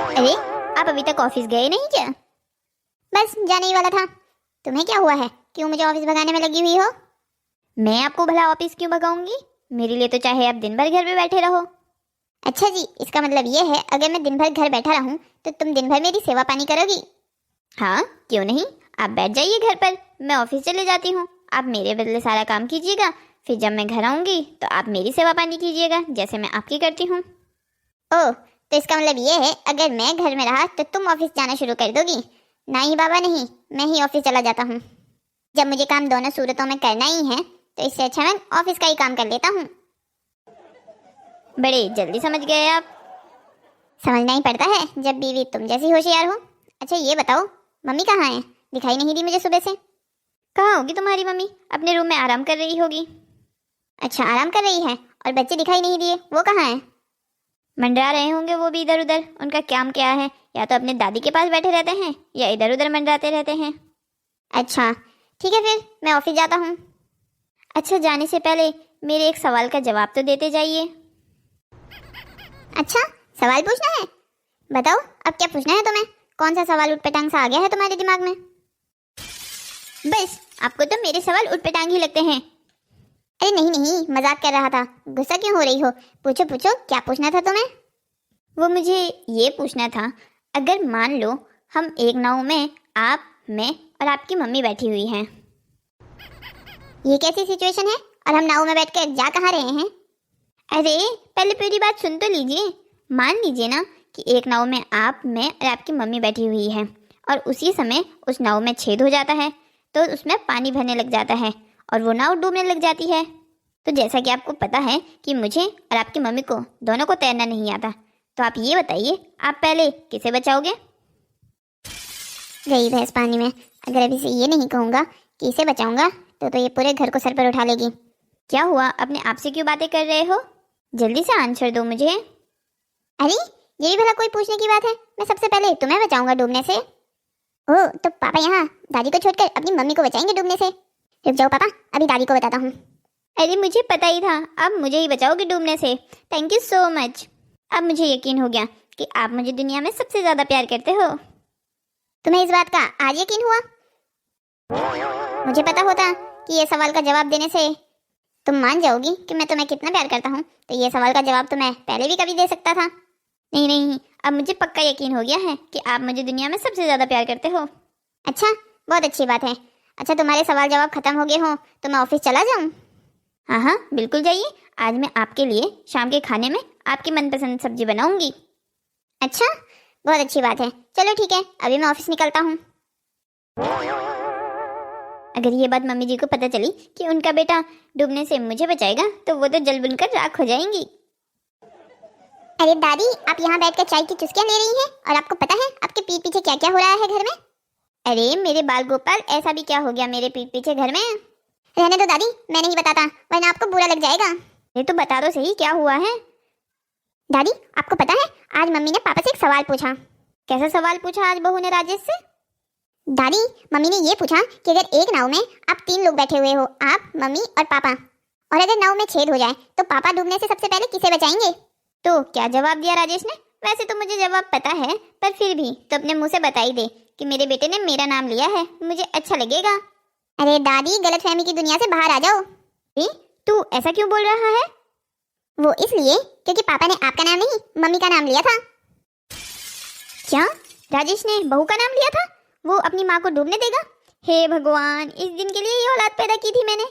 अरे, आप अभी तक ऑफिस गए नहीं क्या? बस जाने ही वाला था। तुम्हें क्या हुआ है, क्यों मुझे ऑफिस भगाने में लगी हुई हो? मैं आपको भला ऑफिस क्यों भगाऊंगी? मेरे लिए तो चाहे आप दिन भर घर पे बैठे रहो। अच्छा जी, इसका मतलब ये है अगर मैं दिन भर घर बैठा रहूं तो तुम दिन भर मेरी सेवा पानी करोगी? हाँ, क्यों नहीं। आप बैठ जाइए घर पर, मैं ऑफिस चले जाती हूँ। आप मेरे बदले सारा काम कीजिएगा, फिर जब मैं घर आऊंगी तो आप मेरी सेवा पानी कीजिएगा जैसे मैं आपकी करती हूँ। ओह, तो इसका मतलब ये है अगर मैं घर में रहा तो तुम ऑफिस जाना शुरू कर दोगी? नहीं बाबा नहीं, मैं ही ऑफिस चला जाता हूँ। जब मुझे काम दोनों सूरतों में करना ही है तो इससे अच्छा मैं ऑफिस का ही काम कर लेता हूँ। बड़े जल्दी समझ गए आप। समझना ही पड़ता है जब बीवी तुम जैसी होशियार हो। अच्छा ये बताओ, मम्मी कहाँ है? दिखाई नहीं दी मुझे सुबह से। कहाँ होगी तुम्हारी मम्मी? अपने रूम में आराम कर रही होगी। अच्छा, आराम कर रही है। और बच्चे दिखाई नहीं दिए, वो कहाँ हैं? मंडरा रहे होंगे वो भी इधर उधर। उनका काम क्या है, या तो अपने दादी के पास बैठे रहते हैं या इधर उधर मंडराते रहते हैं। अच्छा ठीक है, फिर मैं ऑफिस जाता हूँ। अच्छा, जाने से पहले मेरे एक सवाल का जवाब तो देते जाइए। अच्छा, सवाल पूछना है? बताओ अब क्या पूछना है तुम्हें? कौन सा सवाल उटपटांग सा आ गया है तुम्हारे दिमाग में? बस आपको तो मेरे सवाल उटपटांग ही लगते हैं। अरे नहीं नहीं, मजाक कर रहा था। गुस्सा क्यों हो रही हो? पूछो पूछो, क्या पूछना था तुम्हें? वो मुझे ये पूछना था, अगर मान लो हम एक नाव में आप, मैं और आपकी मम्मी बैठी हुई हैं। ये कैसी सिचुएशन है? और हम नाव में बैठकर जा कहाँ रहे हैं? अरे पहले पूरी बात सुन तो लीजिए। मान लीजिए ना कि एक नाव में आप, मैं और आपकी मम्मी बैठी हुई है और उसी समय उस नाव में छेद हो जाता है तो उसमें पानी भरने लग जाता है और वो नाव डूबने लग जाती है। तो जैसा कि आपको पता है कि मुझे और आपकी मम्मी को दोनों को तैरना नहीं आता, तो आप ये बताइए आप पहले किसे बचाओगे? गई भैंस पानी में। अगर अभी से ये नहीं कहूँगा कि इसे बचाऊंगा तो ये पूरे घर को सर पर उठा लेगी। क्या हुआ, अपने आप से क्यों बातें कर रहे हो? जल्दी से आंसर दो मुझे। अरे ये भी भला कोई पूछने की बात है? मैं सबसे पहले तुम्हें बचाऊंगा डूबने से। ओह, तो पापा यहाँ दादी को छोड़कर अपनी मम्मी को बचाएंगे डूबने से? रुक जाओ पापा, अभी दादी को बताता हूँ। अरे मुझे पता ही था, आप मुझे ही बचाओगे डूबने से। Thank you so much. अब मुझे यकीन हो गया कि आप मुझे दुनिया में सबसे ज्यादा प्यार करते हो। तुम्हें इस बात का आज यकीन हुआ? मुझे पता होता कि ये सवाल का जवाब देने से तुम मान जाओगी कि मैं तुम्हें कितना प्यार करता हूँ तो ये सवाल का जवाब तो मैं पहले भी कभी दे सकता था। नहीं नहीं, अब मुझे पक्का यकीन हो गया है कि आप मुझे दुनिया में सबसे ज्यादा प्यार करते हो। अच्छा, बहुत अच्छी बात है। अच्छा, तुम्हारे सवाल जवाब खत्म हो गए हो तो मैं ऑफिस चला जाऊँ? हाँ हाँ बिल्कुल जाइए। आज मैं आपके लिए शाम के खाने में आपकी मनपसंद सब्जी बनाऊंगी। अच्छा, बहुत अच्छी बात है। चलो ठीक है, अभी मैं ऑफिस निकलता हूँ। अगर ये बात मम्मी जी को पता चली कि उनका बेटा डूबने से मुझे बचाएगा तो वो तो जल बुनकर राख हो जाएंगी। अरे दादी, आप यहाँ बैठकर चाय की चुस्कियाँ ले रही हैं और आपको पता है आपके पीठ पीछे क्या क्या हो रहा है घर में? अरे मेरे बाल गोपाल, ऐसा भी क्या हो गया मेरे पीठ पीछे घर में? रहने दो दादी, मैं नहीं बताता वरना आपको बुरा लग जाएगा। ये तो बता दो सही, क्या हुआ है? दादी आपको पता है आज मम्मी ने पापा से एक सवाल पूछा। कैसा सवाल पूछा आज बहू ने राजेश से? दादी, मम्मी ने ये पूछा कि अगर एक नाव में आप 3 लोग बैठे हुए हो, आप, मम्मी और पापा, और अगर नाव में छेद हो जाए तो पापा डूबने से सबसे पहले किसे बचाएंगे? तो क्या जवाब दिया राजेश ने? वैसे तो मुझे जवाब पता है, पर फिर भी तो अपने मुंह से बता ही दे कि मेरे बेटे ने मेरा नाम लिया है, मुझे अच्छा लगेगा। अरे दादी, गलतफहमी की दुनिया से बाहर आ जाओ। तू ऐसा क्यों बोल रहा है? वो इसलिए क्योंकि पापा ने आपका नाम नहीं मम्मी का नाम लिया था। क्या राजेश ने बहू का नाम लिया था? वो अपनी माँ को डूबने देगा? हे भगवान, इस दिन के लिए ये औलाद पैदा की थी मैंने।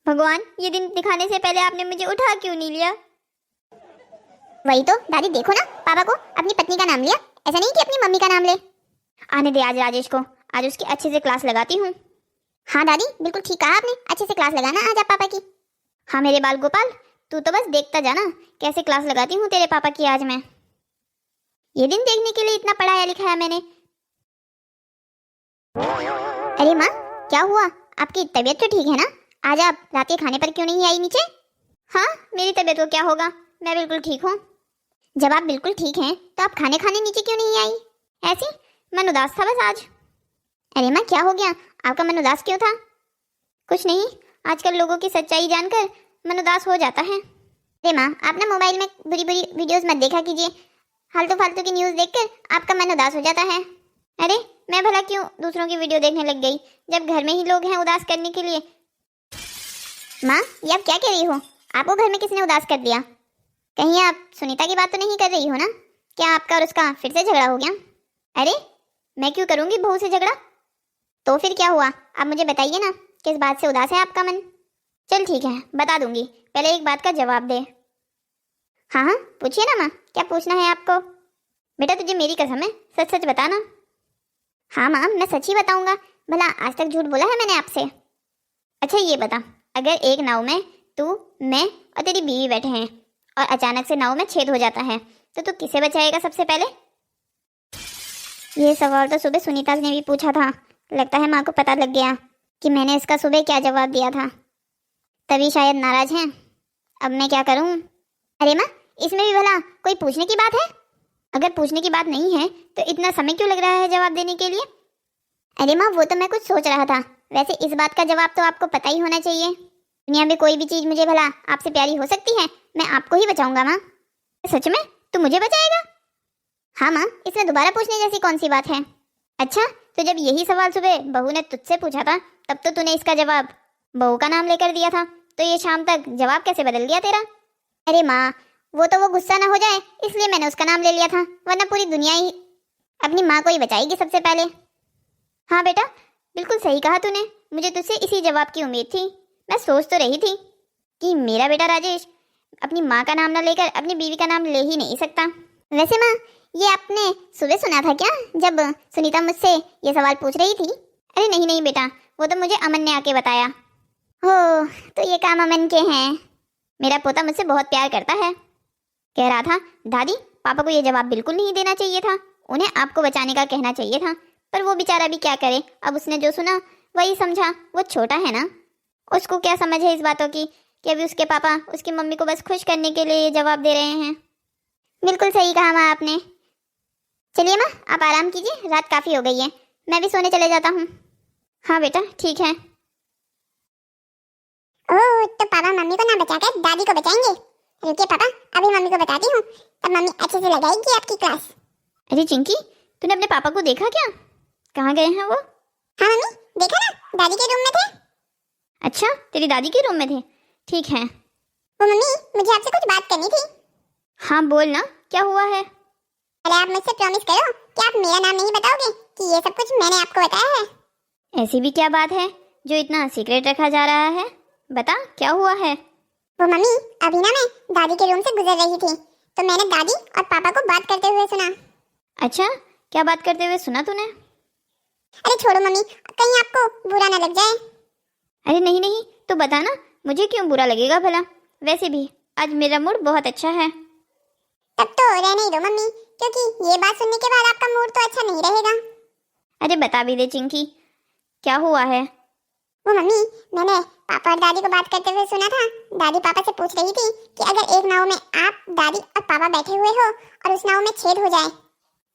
भगवान, ये दिन दिखाने से पहले आपने मुझे उठा क्यों नहीं लिया? वही तो दादी, देखो ना, पापा को अपनी पत्नी का नाम लिया, ऐसा नहीं कि अपनी मम्मी का नाम ले। आने दे आज राजेश को, आज उसकी अच्छे से क्लास लगाती हूँ। हाँ दादी, बिल्कुल ठीक कहा आपने, अच्छे से क्लास लगाना आज आप पापा की। हाँ मेरे बाल गोपाल, तू तो बस देखता जाना कैसे क्लास लगाती हूँ तेरे पापा की आज मैं। ये दिन देखने के लिए इतना पढ़ाया लिखाया मैंने। अरे माँ, क्या हुआ? आपकी तबीयत तो ठीक है ना? आज आप रात के खाने पर क्यों नहीं आई नीचे? हाँ, मेरी तबीयत को क्या होगा, मैं बिल्कुल ठीक हूँ। जब आप बिल्कुल ठीक हैं तो आप खाने खाने नीचे क्यों नहीं आई? ऐसी मन उदास था बस आज। अरे माँ, क्या हो गया? आपका मन उदास क्यों था? कुछ नहीं, आजकल लोगों की सच्चाई जानकर मन उदास हो जाता है। अरे माँ, आप ना मोबाइल में बुरी बुरी वीडियोस मत देखा कीजिए। फालतू फालतू की न्यूज़ देखकर आपका मन उदास हो जाता है। अरे मैं भला क्यों दूसरों की वीडियो देखने लग गई जब घर में ही लोग हैं उदास करने के लिए। माँ, ये आप क्या कह रही हो? आपको घर में किसने उदास कर दिया? कहीं आप सुनीता की बात तो नहीं कर रही हो ना? क्या आपका और उसका फिर से झगड़ा हो गया? अरे मैं क्यों करूंगी बहू से झगड़ा? तो फिर क्या हुआ, आप मुझे बताइए ना, किस बात से उदास है आपका मन? चल ठीक है, बता दूंगी, पहले एक बात का जवाब दे। हाँ हाँ पूछिए ना माँ, क्या पूछना है आपको? बेटा तुझे मेरी कसम है, सच सच बताना। हाँ माँ, मैं सच ही बताऊंगा, भला आज तक झूठ बोला है मैंने आपसे? अच्छा ये बता, अगर एक नाव में तू, मैं और तेरी बीवी बैठे हैं और अचानक से नाव में छेद हो जाता है तो तू किसे बचाएगा सबसे पहले? ये सवाल तो सुबह सुनीता ने भी पूछा था। लगता है माँ को पता लग गया कि मैंने इसका सुबह क्या जवाब दिया था, तभी शायद नाराज हैं। अब मैं क्या करूँ? अरे माँ, इसमें भी भला कोई पूछने की बात है? अगर पूछने की बात नहीं है तो इतना समय क्यों लग रहा है जवाब देने के लिए? अरे माँ, वो तो मैं कुछ सोच रहा था। वैसे इस बात का जवाब तो आपको पता ही होना चाहिए। दुनिया में कोई भी चीज मुझे भला आपसे प्यारी हो सकती है, मैं आपको ही बचाऊंगा माँ। सच में तू मुझे बचाएगा? हाँ माँ, इसमें दोबारा पूछने जैसी कौन सी बात है? अच्छा, तो जब यही सवाल सुबह बहू ने तुझसे पूछा था तब तो तूने इसका जवाब बहू का नाम लेकर दिया था, तो ये शाम तक जवाब कैसे बदल गया तेरा? अरे माँ, वो गुस्सा ना हो जाए इसलिए मैंने उसका नाम ले लिया था, वरना पूरी दुनिया ही अपनी माँ को ही बचाएगी सबसे पहले। हाँ बेटा, बिल्कुल सही कहा तूने, मुझे तुझसे इसी जवाब की उम्मीद थी। मैं सोच तो रही थी कि मेरा बेटा राजेश अपनी माँ का नाम ना लेकर अपनी बीवी का नाम ले ही नहीं सकता। वैसे माँ, ये आपने सुबह सुना था क्या जब सुनीता मुझसे ये सवाल पूछ रही थी? अरे नहीं नहीं बेटा, वो तो मुझे अमन ने आके बताया। हो, तो ये काम अमन के हैं। मेरा पोता मुझसे बहुत प्यार करता है। कह रहा था दादी, पापा को ये जवाब बिल्कुल नहीं देना चाहिए था, उन्हें आपको बचाने का कहना चाहिए था, पर वो बेचारा भी क्या करे, अब उसने जो सुना वही समझा। वो छोटा है ना, उसको क्या समझ है इस बातों की कि अभी उसके पापा उसकी मम्मी को बस खुश करने के लिए ये जवाब दे रहे हैं। बिल्कुल सही कहा माँ आपने। चलिए माँ, आप आराम कीजिए, रात काफ़ी हो गई है, मैं भी सोने चले जाता हूँ। हाँ बेटा ठीक है। ओह, तो पापा मम्मी को ना बचाकर दादी को बचाएंगे। रुकिए पापा, अभी मम्मी को बताती हूँ, तब मम्मी अच्छे से लगाएगी आपकी क्लास। अरे चिंकी, तूने अपने पापा को देखा क्या? कहाँ गए हैं वो? हाँ मम्मी, देखा ना, दादी के रूम में थे। अच्छा, तेरी दादी के रूम में थे, ठीक है। वो मम्मी, मुझे आपसे कुछ बात करनी थी। हाँ बोल ना, क्या हुआ है? अरे आप मुझसे प्रॉमिस करो कि आप मेरा नाम नहीं बताओगे कि ये सब कुछ मैंने आपको बताया है। ऐसी भी क्या बात है जो इतना सीक्रेट रखा जा रहा है? बता, क्या हुआ है? वो मम्मी, अभी ना मैं दादी के रूम से गुजर रही थी तो मैंने दादी और पापा को बात करते हुए सुना। अच्छा, क्या बात करते हुए सुना तूने? अरे छोड़ो मम्मी, कहीं आपको बुरा ना लग जाए। अरे नहीं नहीं, तो बता ना, मुझे क्यों बुरा लगेगा भला? वैसे भी आज मेरा मूड बहुत अच्छा है। तब तो रहने ही दो मम्मी, क्योंकि ये बात सुनने के बाद आपका मूड तो अच्छा नहीं रहेगा। अरे बता भी दे चिंकी, क्या हुआ है? वो मम्मी, मैंने पापा और दादी को बात करते हुए सुना था। दादी पापा से पूछ रही थी कि अगर एक नाव में आप, दादी और पापा बैठे हुए हो और उस नाव में छेद हो जाए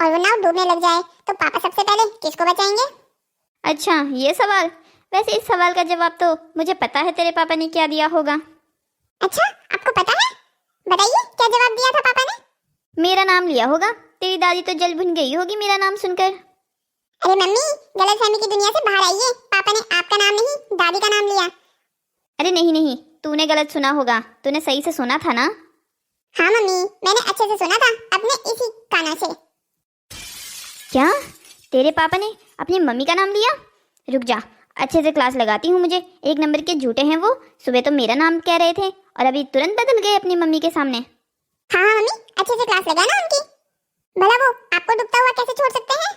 और वो नाव डूबने लग जाए तो पापा सबसे पहले किसको बचाएंगे? अच्छा, ये सवाल। वैसे इस सवाल का जवाब तो मुझे पता है तेरे पापा ने क्या दिया होगा। अच्छा, आपको पता है? बताइए, क्या जवाब दिया था पापा ने? मेरा नाम लिया होगा। तेरी दादी तो जल भुन गई होगी मेरा नाम सुनकर। अरे मम्मी, गलतफहमी की दुनिया से बाहर आइए, पापा ने आपका नाम नहीं दादी का नाम लिया। अरे नहीं नहीं, तूने गलत सुना होगा, तूने सही से सुना था ना? हाँ मम्मी, मैंने अच्छे से सुना था, अपने इसी कानों से। क्या तेरे पापा ने अपनी मम्मी का नाम लिया? रुक जा, अच्छे से क्लास लगाती हूँ मुझे। एक नंबर के झूठे हैं वो, सुबह तो मेरा नाम कह रहे थे और अभी तुरंत बदल गए अपनी मम्मी के सामने। हाँ हाँ मम्मी, अच्छे से क्लास लगाना उनकी, भला वो आपको डूबता हुआ कैसे छोड़ सकते हैं?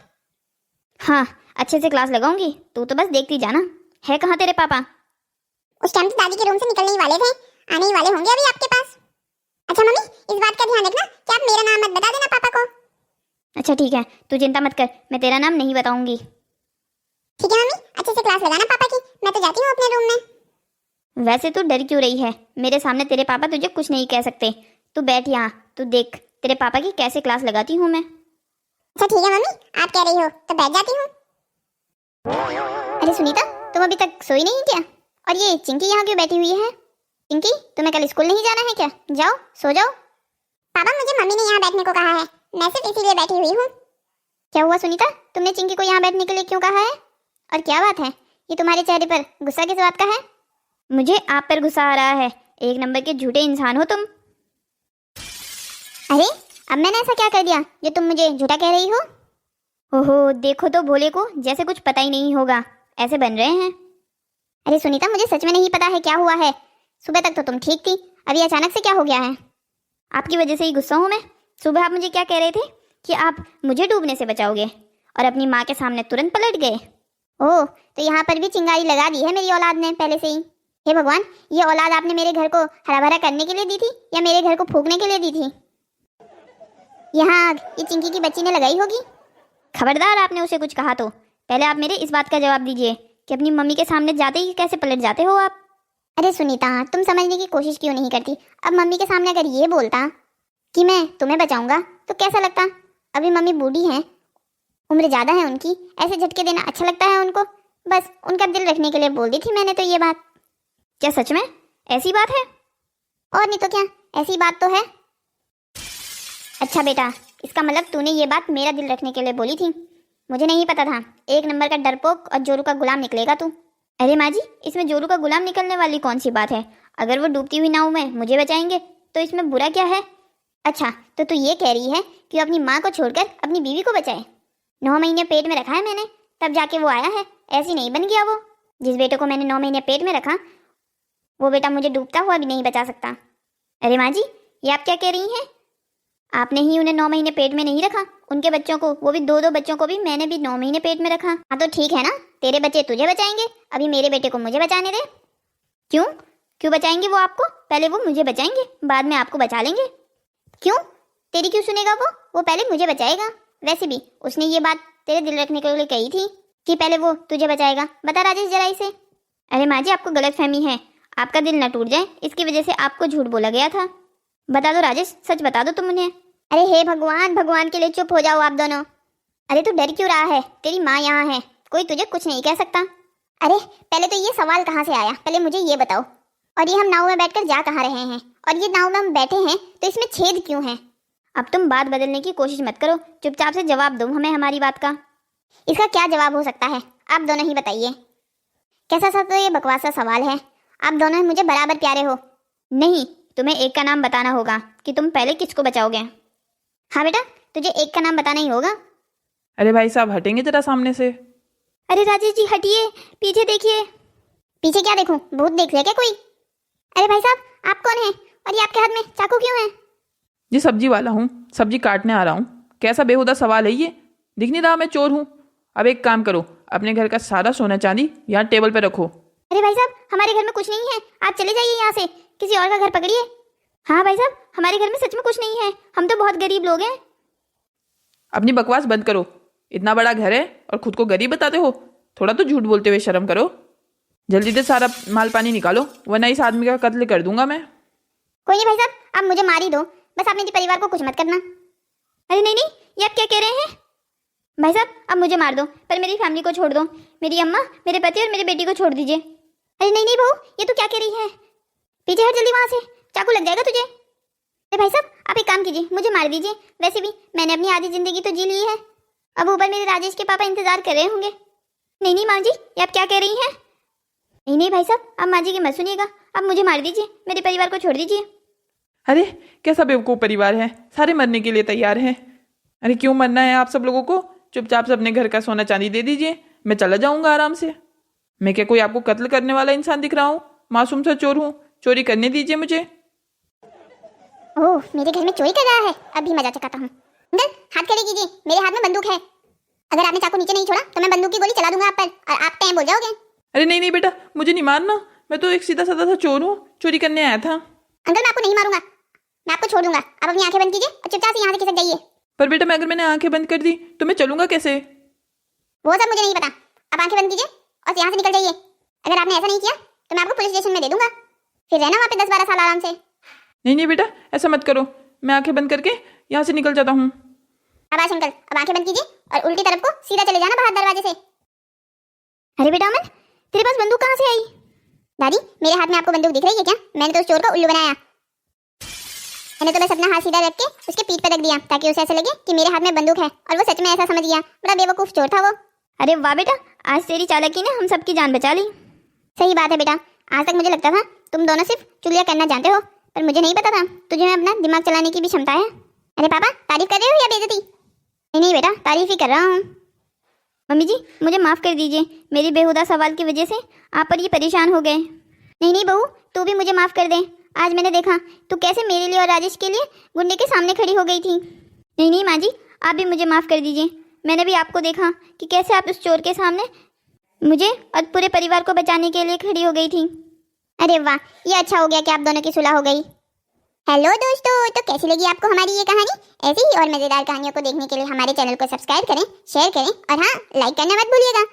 हाँ, अच्छे से क्लास लगाऊंगी, तू तो बस देखती जाना। है कहाँ तेरे पापा? उस टाइम तो दादी के रूम से निकलने ही वाले थे, आने ही वाले होंगे अभी आपके पास। अच्छा मम्मी, इस बात का ध्यान रखना कि आप मेरा नाम मत बता देना पापा को। अच्छा ठीक है, तू चिंता मत कर, मैं तेरा नाम नहीं बताऊंगी। ठीक है मम्मी, अच्छे से क्लास लगाना पापा की, मैं तो जाती हूँ अपने रूम में। वैसे तू डर क्यों रही है? मेरे सामने तेरे पापा तुझे कुछ नहीं कह सकते। तू बैठ यहाँ, तू देख तेरे पापा की कैसे क्लास लगाती हूँ मैं। अच्छा ठीक है मम्मी, आप कह रही हो तो बैठ जाती हूँ। अरे सुनीता, तुम अभी तक सोई नहीं क्या? और ये चिंकी यहाँ क्यों बैठी हुई है? चिंकी, तुम्हें कल स्कूल नहीं जाना है क्या? जाओ सो जाओ। पापा, मुझे मम्मी ने यहाँ बैठने को कहा है, मैं सिर्फ इसीलिए बैठी हुई हूँ। क्या हुआ सुनीता, तुमने चिंकी को यहाँ बैठने के लिए क्यों कहा है? और क्या बात है, ये तुम्हारे चेहरे पर गुस्सा किस बात का है? मुझे आप पर गुस्सा आ रहा है, एक नंबर के झूठे इंसान हो तुम। अरे अब मैंने ऐसा क्या कर दिया जो तुम मुझे झूठा कह रही हो? ओहो, देखो तो भोले को जैसे कुछ पता ही नहीं होगा, ऐसे बन रहे हैं। अरे सुनीता, मुझे सच में नहीं पता है क्या हुआ है। सुबह तक तो तुम ठीक थी, अभी अचानक से क्या हो गया है? आपकी वजह से ही गुस्सा हूँ मैं। सुबह आप मुझे क्या कह रहे थे कि आप मुझे डूबने से बचाओगे, और अपनी माँ के सामने तुरंत पलट गए। ओह, तो यहाँ पर भी चिंगारी लगा दी है मेरी औलाद ने पहले से ही। हे भगवान, ये औलाद आपने मेरे घर को हरा भरा करने के लिए दी थी या मेरे घर को फूकने के लिए दी थी? यहाँ आग ये चिंकी की बच्ची ने लगाई होगी। खबरदार, आपने उसे कुछ कहा तो पहले आप मेरे इस बात का जवाब दीजिए कि अपनी मम्मी के सामने जाते ही कैसे पलट जाते हो आप? अरे सुनीता, तुम समझने की कोशिश क्यों नहीं करती? अब मम्मी के सामने अगर ये बोलता कि मैं तुम्हें बचाऊंगा तो कैसा लगता? अभी मम्मी बूढ़ी हैं, उम्र ज़्यादा है उनकी, ऐसे झटके देना अच्छा लगता है उनको? बस उनका दिल रखने के लिए बोल दी थी मैंने तो ये बात। क्या सच में ऐसी बात है? और नहीं तो क्या, ऐसी बात तो है। अच्छा बेटा, इसका मतलब तूने ये बात मेरा दिल रखने के लिए बोली थी। मुझे नहीं पता था, एक नंबर का डरपोक और जोरू का गुलाम निकलेगा तू। अरे माँ जी, इसमें जोरू का गुलाम निकलने वाली कौन सी बात है? अगर वो डूबती हुई नाव में मुझे बचाएंगे तो इसमें बुरा क्या है? अच्छा, तो तू ये कह रही है कि अपनी माँ को छोड़कर अपनी बीवी को बचाए? 9 महीने पेट में रखा है मैंने, तब जाके वो आया है, ऐसी नहीं बन गया वो। जिस बेटे को मैंने 9 महीने पेट में रखा, वो बेटा मुझे डूबता हुआ भी नहीं बचा सकता। अरे माँ जी, ये आप क्या कह रही हैं? आपने ही उन्हें 9 महीने पेट में नहीं रखा, उनके बच्चों को, वो भी 2-2 बच्चों को भी मैंने भी 9 महीने पेट में रखा। हाँ तो ठीक है ना, तेरे बच्चे तुझे बचाएंगे, अभी मेरे बेटे को मुझे बचाने दे। क्यों क्यों बचाएंगे वो आपको? पहले वो मुझे बचाएंगे, बाद में आपको बचा लेंगे। क्यों? तेरी क्यों सुनेगा वो पहले मुझे बचाएगा। वैसे भी उसने ये बात तेरे दिल रखने के लिए कही थी कि पहले वो तुझे बचाएगा। बता राजेश जरा इसे। अरे माँ जी, आपको गलतफहमी है, आपका दिल न टूट जाए इसकी वजह से आपको झूठ बोला गया था। बता दो राजेश, सच बता दो तुम उन्हें। अरे हे भगवान, भगवान के लिए चुप हो जाओ आप दोनों। अरे तू डर क्यों रहा है? तेरी माँ यहाँ है, कोई तुझे कुछ नहीं कह सकता। अरे पहले तो ये सवाल कहाँ से आया, पहले मुझे ये बताओ। और ये हम नाव में बैठकर जा कहाँ रहे हैं? और ये नाव में हम बैठे हैं तो इसमें छेद क्यों है? अब तुम बात बदलने की कोशिश मत करो, चुपचाप से जवाब दो हमें हमारी बात का। इसका क्या जवाब हो सकता है, आप दोनों ही बताइए। कैसा सा तो ये बकवास सा सवाल है। आप दोनों मुझे बराबर प्यारे हो। नहीं, तुम्हें एक का नाम बताना होगा कि तुम पहले किसको बचाओगे। हाँ बेटा, तुझे एक का नाम बताना ही होगा। अरे भाई साहब, हटेंगे जरा सामने से। अरे राजेश जी हटिए, पीछे देखिए। पीछे क्या देखूं, भूत देख लिया क्या कोई? अरे भाई साहब, आप कौन हैं और ये आपके हाथ में चाकू क्यों है? जी सब्जी वाला हूँ, सब्जी काटने आ रहा हूँ। कैसा बेहुदा सवाल है ये? दिख नहीं रहा मैं चोर हूँ? अब एक काम करो, अपने घर का सारा सोना चांदी यहाँ टेबल पे रखो। अरे भाई साहब, हमारे घर में कुछ नहीं है, आप चले जाइए यहाँ से, किसी और का घर पकड़िए। हाँ भाई साहब, हमारे घर में सच में कुछ नहीं है, हम तो बहुत गरीब लोग हैं। अपनी बकवास बंद करो, इतना बड़ा घर है और खुद को गरीब बताते हो। थोड़ा तो झूठ बोलते हुए शर्म करो। जल्दी से सारा माल पानी निकालो, वरना इस आदमी का कत्ल कर दूंगा मैं। कोई नहीं भाई साहब, आप मुझे मार ही दो, बस आप मेरे परिवार को कुछ मत करना। अरे नहीं नहीं, ये आप क्या कह रहे हैं? भाई साहब आप मुझे मार दो, पर मेरी फैमिली को छोड़ दो, मेरी अम्मा, मेरे पति और मेरी बेटी को छोड़ दीजिए। अरे नहीं नहीं बहू, ये तो क्या कह रही है? पीछे हट जल्दी वहाँ से, चाकू लग जाएगा तुझे। अरे भाई साहब आप एक काम कीजिए, मुझे मार दीजिए, वैसे भी मैंने अपनी आधी जिंदगी तो जी ली है, अब ऊपर मेरे राजेश के पापा इंतजार कर रहे होंगे। नहीं नहीं माँ जी, ये आप क्या कह रही हैं? नहीं नहीं भाई साहब, आप माँ जी की मत सुनिएगा, आप मुझे मार दीजिए, मेरे परिवार को छोड़ दीजिए। अरे कैसा बेवकूफ़ परिवार है, सारे मरने के लिए तैयार हैं। अरे क्यों मरना है आप सब लोगों को? चुपचाप से अपने घर का सोना चांदी दे दीजिए, मैं चला जाऊंगा आराम से। मैं क्या कोई आपको कत्ल करने वाला इंसान दिख रहा हूँ? मासूम सा चोर हूँ, चोरी करने दीजिए मुझे। ओह, मेरे घर में चोरी कर रहा है, अभी मजा चकाता हूँ। अंकल हाथ खड़े कीजिए, मेरे हाथ में बंदूक है, अगर आपने चाकू नीचे नहीं छोड़ा तो मैं बंदूक की गोली चला दूंगा आप पर और आप टाइम बोल जाओगे। अरे नहीं नहीं बेटा, मुझे नहीं मारना, मैं तो एक सीधा साधा सा चोर हूँ, चोरी करने आया था। अंकल मैं आपको नहीं मारूंगा, मैं आपको छोड़ दूंगा, आप अपनी आंखें बंद कीजिए और चुपचाप से यहाँ से खिसक जाइए। पर बेटा मैं अगर मैंने आंखें बंद कर दी तो मैं चलूंगा कैसे? वो सब मुझे नहीं पता, आप आंखें बंद कीजिए और यहाँ से निकल जाइए। अगर आपने ऐसा नहीं किया तो मैं आपको पुलिस स्टेशन में दे दूंगा, फिर रहना वहाँ पे 10-12 साल आराम से। नहीं नहीं बेटा, ऐसा मत करो, मैं आंखें बंद करके यहाँ से निकल जाता हूँ। शाबाश अंकल, अब आंखें बंद कीजिए और उल्टी तरफ को सीधा चले जाना बाहर दरवाजे से। अरे बेटा अमन, तेरे पास बंदूक कहाँ से आई? दादी मेरे हाथ में आपको बंदूक दिख रही है क्या? मैंने तो उस चोर को उल्लू बनाया। मैंने तो बस अपना हाथ सीधा रख के उसके पीठ पर रख दिया ताकि उसे ऐसा लगे कि मेरे हाथ में बंदूक है, और वो सच में ऐसा समझ गया। बड़ा बेवकूफ चोर था वो। अरे वाह बेटा, आज तेरी चालाकी ने हम सबकी जान बचा ली। सही बात है बेटा, आज तक मुझे लगता था तुम दोनों सिर्फ चुगलियां करना जानते हो, पर मुझे नहीं पता था तुझे में अपना दिमाग चलाने की भी क्षमता है। अरे पापा, तारीफ कर रहे हो या बेइज्जती? नहीं बेटा, तारीफ ही कर रहा हूँ। मम्मी जी, मुझे माफ़ कर दीजिए, मेरी बेहुदा सवाल की वजह से आप पर ये परेशान हो गए। नहीं बहू, तू भी मुझे माफ़ कर दे। आज मैंने देखा तू कैसे मेरे लिए और राजेश के लिए गुंडे के सामने खड़ी हो गई थी। नहीं माँ जी, आप भी मुझे माफ़ कर दीजिए। मैंने भी आपको देखा कि कैसे आप उस चोर के सामने मुझे और पूरे परिवार को बचाने के लिए खड़ी हो गई थी। अरे वाह, ये अच्छा हो गया कि आप दोनों की सुलह हो गई। हेलो दोस्तों, तो कैसी लगी आपको हमारी ये कहानी? ऐसी ही और मज़ेदार कहानियों को देखने के लिए हमारे चैनल को सब्सक्राइब करें, शेयर करें और हाँ, लाइक करना मत भूलिएगा।